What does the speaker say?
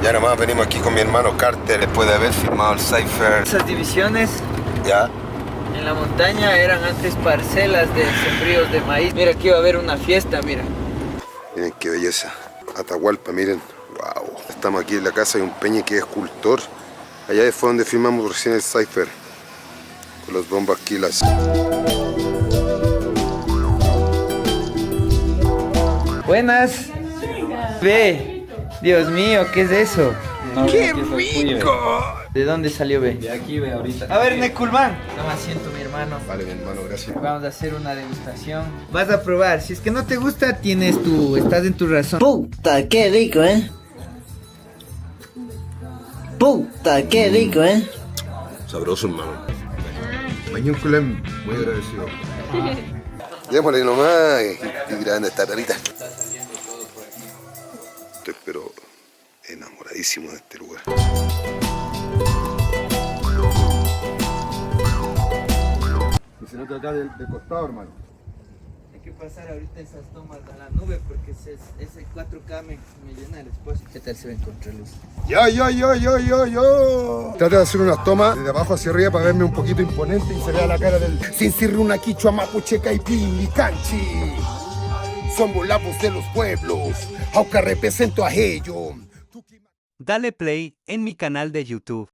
Ya nomás venimos aquí con mi hermano Carter después de haber firmado el Cypher. Esas divisiones Ya. en la montaña eran antes parcelas de sembríos de maíz. Mira, aquí va a haber una fiesta, mira. Miren qué belleza. Atahualpa, miren. Wow. Estamos aquí en la casa de un peña que es escultor. Allá fue donde firmamos recién el Cypher. Con los bombas Kilas. Buenas. Ve. Dios mío, ¿qué es eso? No, ¡Qué aquí soy rico! ¿De dónde salió, ve? De aquí ve ahorita. A ver, Neculman. Toma asiento, mi hermano. Vale, mi hermano, gracias. Vamos a hacer una degustación. Vas a probar. Si es que no te gusta, estás en tu razón. Puta, qué rico, Puta, qué rico, Sabroso, hermano. Mañúculem, muy agradecido. Démosle nomás. Qué grande esta tarita. Estoy pero enamoradísimo de este lugar. Y se nota acá del costado, hermano. Hay que pasar ahorita esas tomas a la nube porque ese 4K me llena después. ¿Qué tal se ven contra luz? Yo. Trata de hacer unas tomas desde abajo hacia arriba para verme un poquito imponente y se vea la cara del Sinsirruna Quichua Mapuche Caipili Canchi. Somos la voz de los pueblos, aunque represento a ellos. Dale play en mi canal de YouTube.